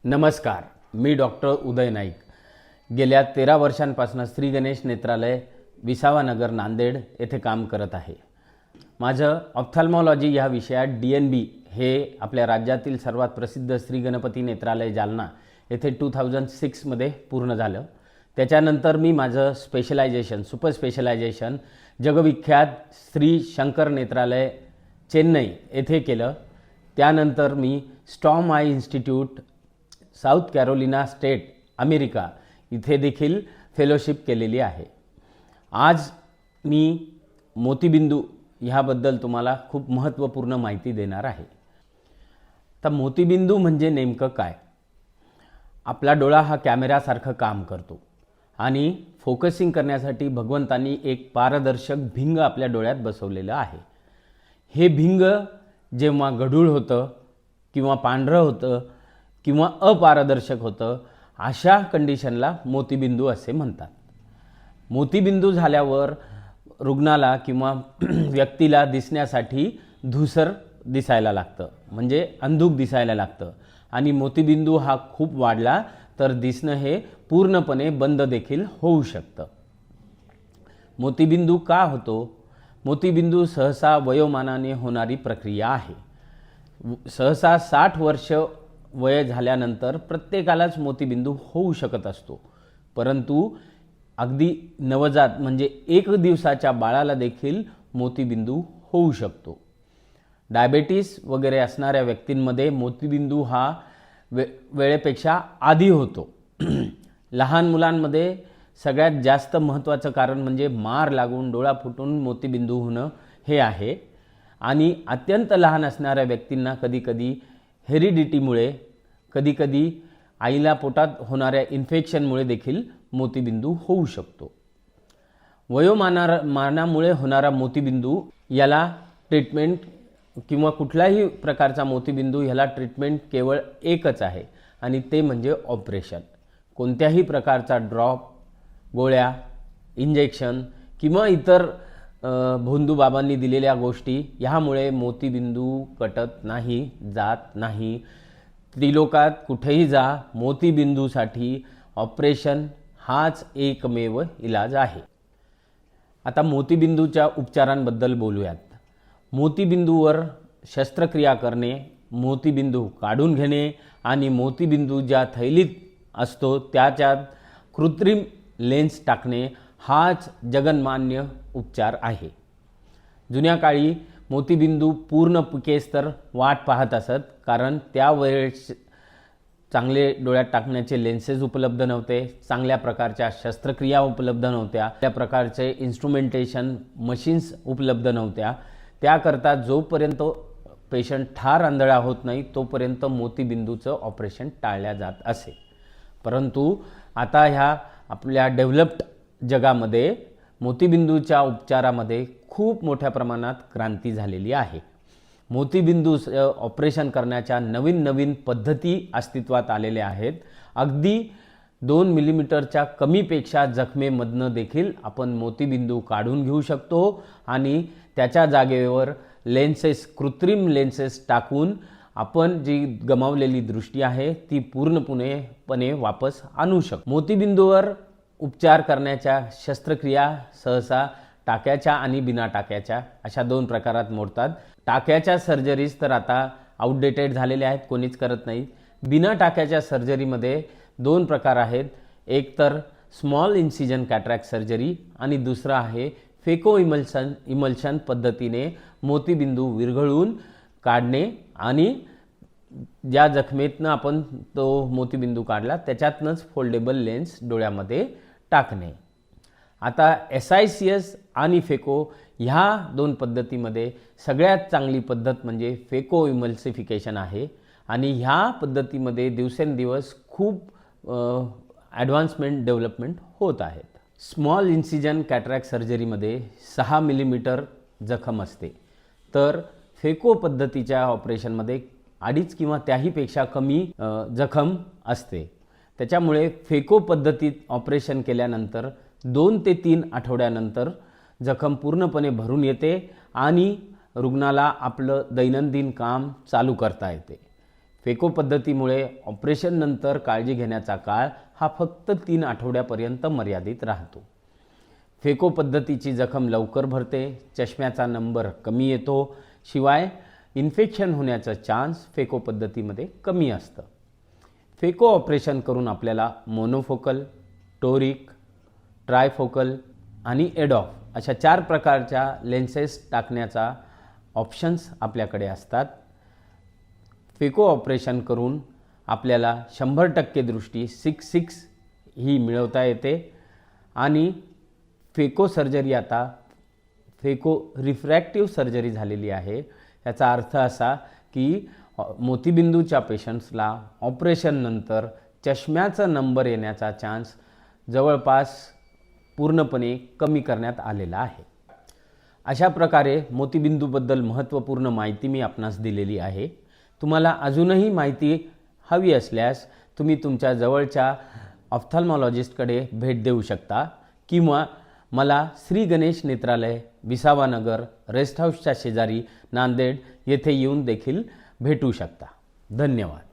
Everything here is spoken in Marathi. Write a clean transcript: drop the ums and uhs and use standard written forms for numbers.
नमस्कार, मी डॉक्टर उदय नाईक. गेल्या 13 वर्षांपासून श्री गणेश नेत्रालय विसावानगर नांदेड येथे काम करत आहे. माझं ऑप्थॅल्मॉलॉजी ह्या विषयात DNB हे आपल्या राज्यातील सर्वात प्रसिद्ध श्री गणपती नेत्रालय जालना येथे 2006 मध्ये पूर्ण झालं. त्याच्यानंतर मी माझं सुपर स्पेशलायझेशन जगविख्यात श्री शंकर नेत्रालय चेन्नई येथे केलं. त्यानंतर मी स्टॉम आय institute South Carolina State America इथे देखील फेलोशिप केलेली आहे. आज मी मोतीबिंदू ह्याबद्दल तुम्हाला खूप महत्त्वपूर्ण माहिती देणार आहे. तर मोतीबिंदू म्हणजे नेमकं काय? आपला डोळा हा कॅमेरासारखं काम करतो आणि फोकसिंग करण्यासाठी भगवंतांनी एक पारदर्शक भिंग आपल्या डोळ्यात बसवलेलं आहे. हे भिंग जेव्हा गढूळ होतं किंवा पांढरं होतं किंवा अपारदर्शक होतं, अशा कंडिशनला मोतीबिंदू असे म्हणतात. मोतीबिंदू झाल्यावर रुग्णाला किंवा व्यक्तीला दिसण्यासाठी धूसर दिसायला लागतं, म्हणजे अंधुक दिसायला लागतं. आणि मोतीबिंदू हा खूप वाढला तर दिसणं हे पूर्णपणे बंद देखील होऊ शकतं. मोतीबिंदू का होतो? मोतीबिंदू सहसा वयोमानाने होणारी प्रक्रिया आहे. सहसा 60 वर्ष वय झाल्यानंतर प्रत्येकालाच मोतीबिंदू होऊ शकत असतो, परंतु अगदी नवजात म्हणजे 1 दिवसाच्या बाळाला देखील मोतीबिंदू होऊ शकतो. डायबेटीस वगैरे असणाऱ्या व्यक्तींमध्ये मोतीबिंदू हा वेळेपेक्षा आधी होतो. लहान मुलांमध्ये सगळ्यात जास्त महत्त्वाचं कारण म्हणजे मार लागून डोळा फुटून मोतीबिंदू होणं हे आहे. आणि अत्यंत लहान असणाऱ्या व्यक्तींना कधीकधी हेरिडिटीमुळे, कधीकधी आईला पोटात होणाऱ्या इन्फेक्शनमुळे देखील मोतीबिंदू होऊ शकतो. वयोमानामुळे होणारा मोतीबिंदू याला ट्रीटमेंट किंवा कुठल्याही प्रकारचा मोतीबिंदू ह्याला ट्रीटमेंट केवळ एकच आहे आणि ते म्हणजे ऑपरेशन. कोणत्याही प्रकारचा ड्रॉप, गोळ्या, इंजेक्शन किंवा इतर भोंदू बाबांनी दिलेल्या गोष्टी ह्यामुळे मोतीबिंदू कटत नाही, जात नाही. त्रिलोकात कुठेही जा, मोतीबिंदूसाठी ऑपरेशन हाच एकमेव इलाज आहे. आता मोतीबिंदूच्या उपचारांबद्दल बोलूयात. मोतीबिंदूवर शस्त्रक्रिया करणे, मोतीबिंदू काढून घेणे आणि मोतीबिंदू ज्या थैलीत असतो त्याच्यात कृत्रिम लेन्स टाकणे हाच जगन्मान्य उपचार आहे. जुन्या काळी मोतीबिंदू पूर्ण पिकेस तर वाट पाहत असत, कारण त्यावेळेस चांगले डोळ्यात टाकण्याचे लेन्सेस उपलब्ध नव्हते, चांगल्या प्रकारच्या शस्त्रक्रिया उपलब्ध नव्हत्या, त्या प्रकारचे इन्स्ट्रुमेंटेशन मशीन्स उपलब्ध नव्हत्या. त्याकरता जोपर्यंत पेशंट ठार आंधळा होत नाही तोपर्यंत मोतीबिंदूचं ऑपरेशन टाळल्या जात असे. परंतु आता ह्या आपल्या डेव्हलप्ड जगामध्ये मोतीबिंदूच्या उपचारामध्ये खूप मोठ्या प्रमाणात क्रांती झालेली आहे. मोतीबिंदू ऑपरेशन करण्याच्या नवीन पद्धती अस्तित्वात आलेल्या आहेत. अगदी 2 मिलीमीटरच्या कमीपेक्षा जखमेमधनं देखील आपण मोतीबिंदू काढून घेऊ शकतो आणि त्याच्या जागेवर कृत्रिम लेन्सेस टाकून आपण जी गमावलेली दृष्टी आहे ती पूर्णपणे वापस आणू शकतो. मोतीबिंदूवर उपचार करण्याच्या शस्त्रक्रिया सहसा टाक्याच्या आणि बिना टाक्याच्या अशा 2 प्रकारात मोडतात. टाक्याच्या सर्जरीज तर आता आउटडेटेड झालेल्या आहेत, कोणीच करत नाही. बिना टाक्याच्या सर्जरीमध्ये 2 प्रकार आहेत. एक तर स्मॉल इन्सिजन कॅटरॅक्ट सर्जरी आणि दुसरं आहे फेको इमल्शन पद्धतीने मोतीबिंदू विरघळून काढणे आणि ज्या जखमेतनं आपण तो मोतीबिंदू काढला त्याच्यातनंच फोल्डेबल लेन्स डोळ्यामध्ये टाकणे. आता SICS आणि फेको ह्या 2 पद्धतीमध्ये सगळ्यात चांगली पद्धत म्हणजे फेको इमल्सिफिकेशन आहे आणि ह्या पद्धतीमध्ये दिवसेंदिवस खूप डेव्हलपमेंट होत आहेत. स्मॉल इन्सिजन कॅटरॅक्ट सर्जरीमध्ये 6 मिलीमीटर जखम असते, तर फेको पद्धतीच्या ऑपरेशनमध्ये 2.5 किंवा त्याहीपेक्षा कमी जखम असते. त्याच्यामुळे फेको पद्धतीत ऑपरेशन केल्यानंतर 2 ते 3 आठवड्यानंतर जखम पूर्णपणे भरून येते आणि रुग्णाला आपलं दैनंदिन काम चालू करता येते. फेको पद्धतीमुळे ऑपरेशननंतर काळजी घेण्याचा काळ हा फक्त 3 आठवड्यापर्यंत मर्यादित राहतो. फेको पद्धतीची जखम लवकर भरते, चष्म्याचा नंबर कमी येतो, शिवाय इन्फेक्शन होण्याचं चान्स फेको पद्धतीमध्ये कमी असतं. फेको ऑपरेशन करून आपल्याला मोनोफोकल, टोरिक, ट्रायफोकल आणि एडॉफ अशा 4 प्रकारच्या लेन्सेस टाकण्याचा ऑप्शन्स आपल्याकडे असतात. फेको ऑपरेशन करून आपल्याला 100% दृष्टी 6/6 ही मिळवता येते आणि फेको सर्जरी आता फेको रिफ्रॅक्टिव्ह सर्जरी झालेली आहे. याचा अर्थ असा की मोतीबिंदूच्या पेशंट्सला ऑपरेशननंतर चष्म्याचा नंबर येण्याचा चान्स जवळपास पूर्णपणे कमी करण्यात आलेला आहे. अशा प्रकारे मोतीबिंदूबद्दल महत्त्वपूर्ण माहिती मी आपणास दिलेली आहे. तुम्हाला अजूनही माहिती हवी असल्यास तुम्ही तुमच्या जवळच्या ऑफ्थॅल्मॉलॉजिस्टकडे भेट देऊ शकता किंवा मला श्री गणेश नेत्रालय, विसावानगर, रेस्ट हाऊसच्या शेजारी, नांदेड येथे येऊन देखील भेटू शकता. धन्यवाद.